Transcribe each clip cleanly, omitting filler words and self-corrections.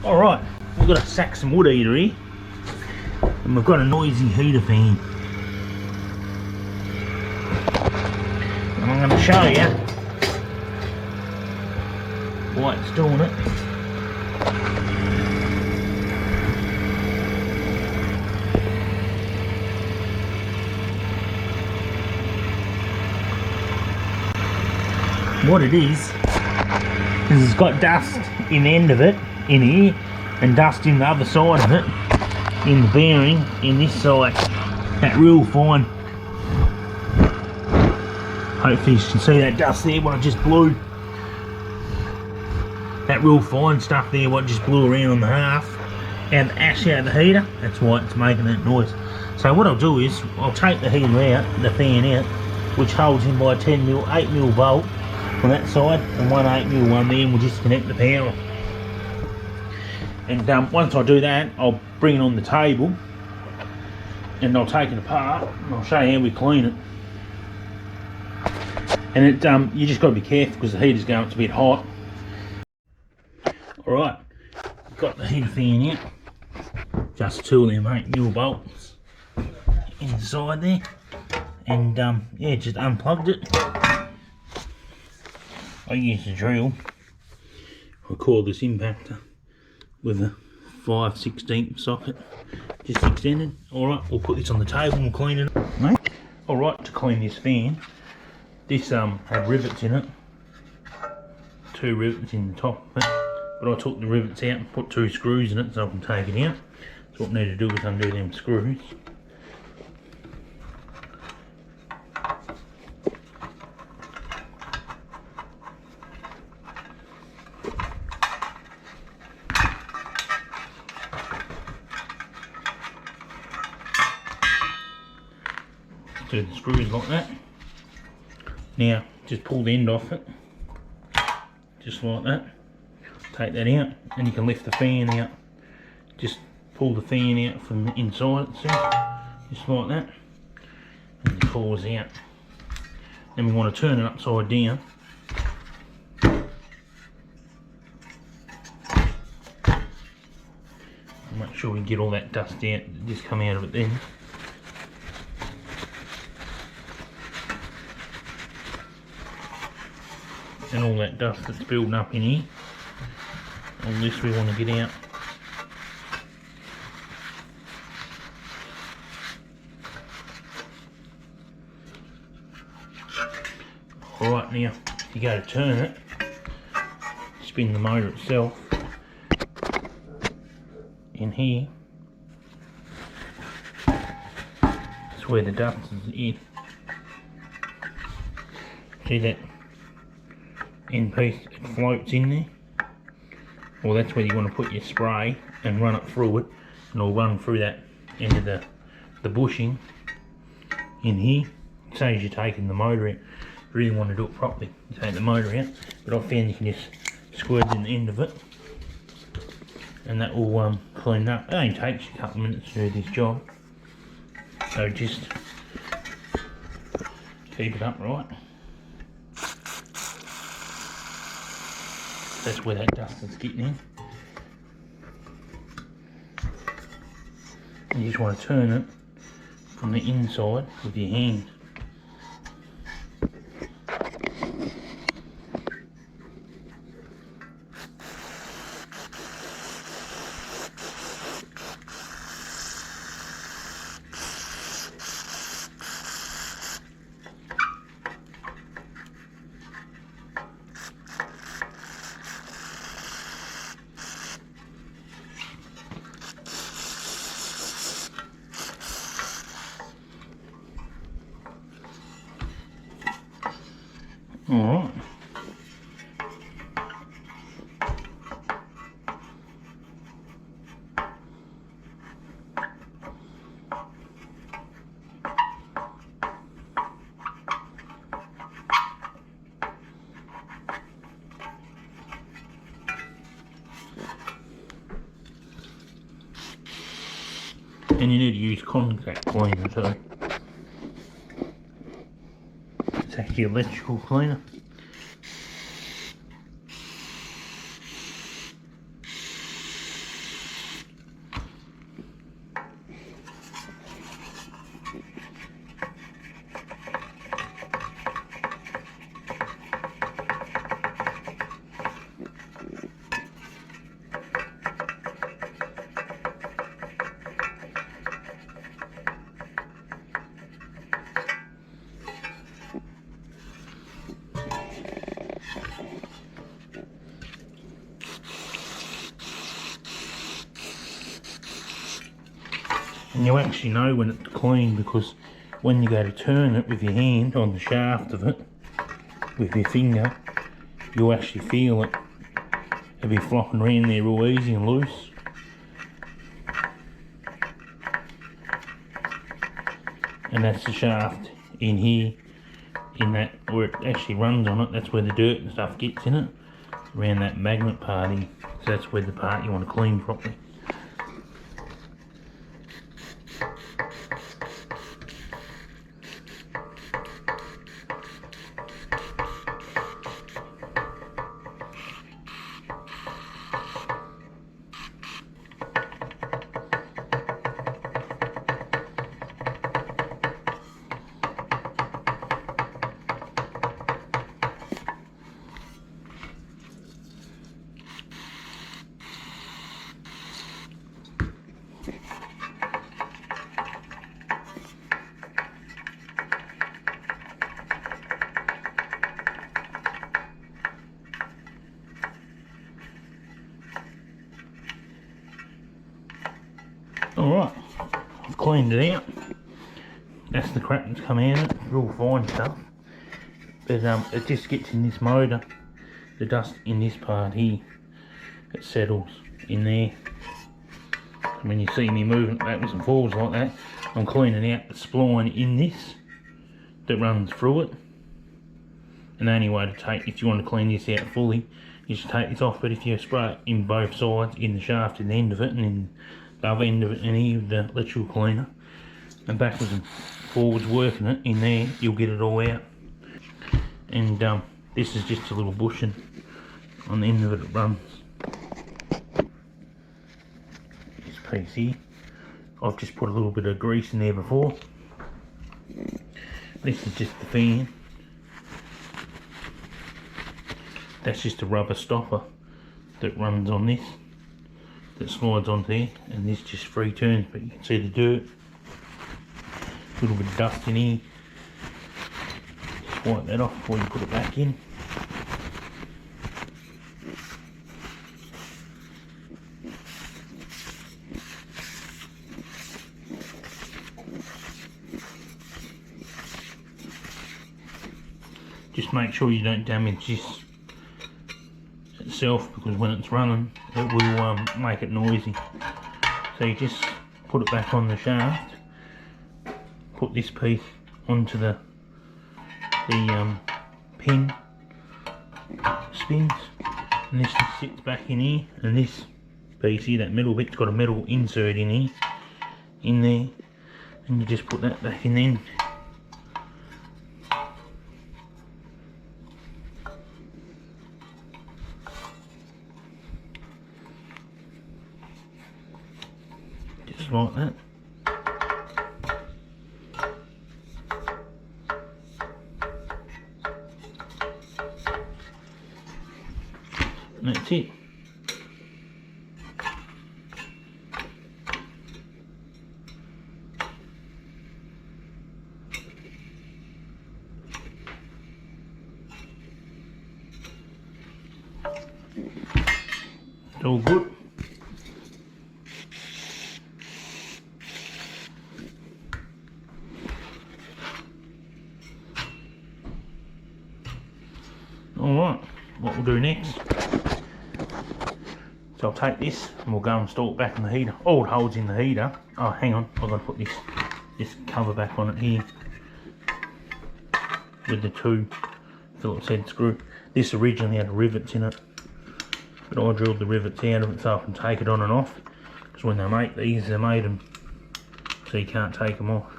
Alright, we've got a Saxon wood heater here, and we've got a noisy heater fan. And I'm going to show you why it's doing it. What it is it's got dust in the end of it, in here, and dust in the other side of it, in the bearing, in this side. That real fine. Hopefully you can see that dust there, what I just blew. That real fine stuff there, what just blew around on the half, and the ash out of the heater, that's why it's making that noise. So what I'll do is, I'll take the heater out, the fan out, which holds in by a 10mm, 8mm bolt on that side, and one 8mm one there, and we'll just connect the power. And once I do that, I'll bring it on the table, and I'll take it apart, and I'll show you how we clean it. And it, you just got to be careful because the heater's going, it's a bit hot. Alright, got the heater fan out, just two of them 8mm bolts inside there, and yeah, just unplugged it. I used a drill, I call this impactor with a 5/16 socket, just extended. Alright, we'll put this on the table and we'll clean it. Alright, to clean this fan, this had rivets in it, 2 rivets in the top of it, but I took the rivets out and put 2 screws in it so I can take it out. So what I need to do is undo them screws. Do the screws like that. Now just pull the end off it, just like that. Take that out, and you can lift the fan out. Just pull the fan out from the inside itself, just like that, and it falls out. Then we want to turn it upside down. Make sure we get all that dust out, just come out of it then. And all that dust that's building up in here, all this we want to get out. Alright, now you go to turn it, spin the motor itself in here, that's where the dust is in. See that end piece, it floats in there. Well, that's where you want to put your spray and run it through it, and it'll run through that end of the bushing in here. It saves you taking the motor out. If you really want to do it properly, you take the motor out, but I found you can just squeeze in the end of it, and that will clean up. It only takes you a couple of minutes to do this job, so just keep it upright. That's where that dust is getting in. You just want to turn it from the inside with your hand. Alright. And you need to use contact cleaner too. It's actually electrical cleaner. And you actually know when it's clean, because when you go to turn it with your hand on the shaft of it, with your finger, you'll actually feel it. It'll be flopping around there real easy and loose. And that's the shaft in here, in that, where it actually runs on it. That's where the dirt and stuff gets in it, around that magnet part here. So that's where the part you want to clean properly. Alright, I've cleaned it out. That's the crap that's come out of it, real fine stuff. But it just gets in this motor, the dust in this part here, it settles in there. And when you see me moving it backwards and forwards like that, I'm cleaning out the spline in this that runs through it. And the only way to take, if you want to clean this out fully, you should take this off. But if you spray it in both sides, in the shaft and the end of it, and in the other end of it, and here with the electrical cleaner, and backwards and forwards working it in there, you'll get it all out. And this is just a little bushing on the end of it. It runs. This piece here, I've just put a little bit of grease in there before. This is just the fan. That's just a rubber stopper that runs on this, that slides onto there, and this just free turns, but you can see the dirt, a little bit of dust in here. Just wipe that off before you put it back in. Just make sure you don't damage this itself, because when it's running it will make it noisy. So you just put it back on the shaft, put this piece onto the pin, spins, and this just sits back in here, and this piece here, that metal bit's got a metal insert in here, in there, and you just put that back in then. Just like that. And that's it. It's all good. Alright, what we'll do next, so I'll take this and we'll go and store it back in the heater. All it holds in the heater, oh hang on, I've got to put this cover back on it here with the two Phillips head screw. This originally had rivets in it, but I drilled the rivets out of it so I can take it on and off, because when they make these, they made them so you can't take them off.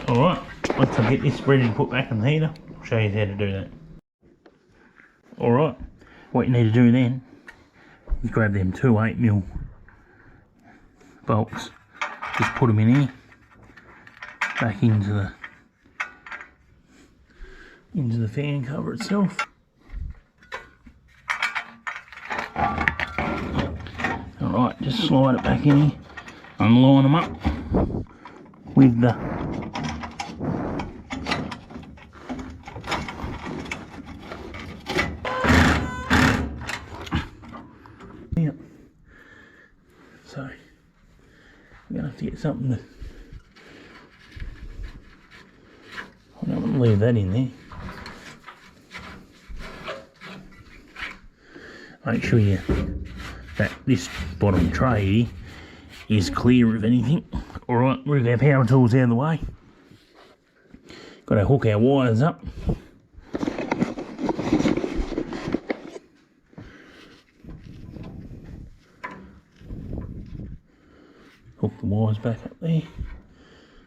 Alright, once I get this ready to put back in the heater, I'll show you how to do that. Alright, what you need to do then is grab them two 8mm bolts, just put them in here, back into the fan cover itself. just slide it back in here and line them up with the so I'm gonna have to get something to, I'm gonna leave that in there. Make sure that this bottom tray is clear of anything. Alright, move our power tools out of the way. Got to hook our wires up. Hook the wires back up there.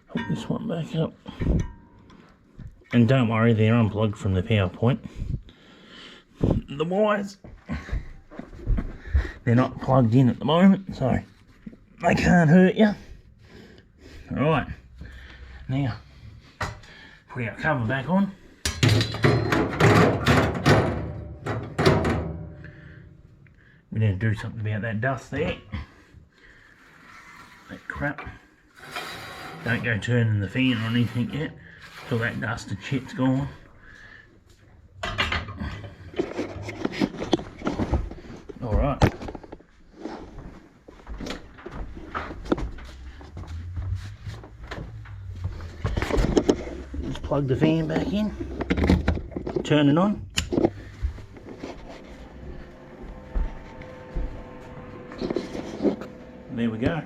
Hook this one back up. And don't worry, they're unplugged from the power point. The wires, they're not plugged in at the moment, so they can't hurt you. Alright, now put our cover back on. We're going to do something about that dust there. That crap. Don't go turning the fan or anything yet till that dust and shit's gone. Alright. Just plug the fan back in, turn it on. There we go.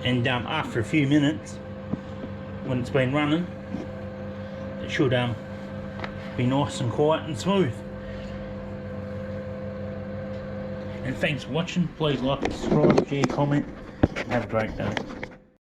And after a few minutes, when it's been running, it should be nice and quiet and smooth. And thanks for watching. Please like, subscribe, share, comment. Have a great day.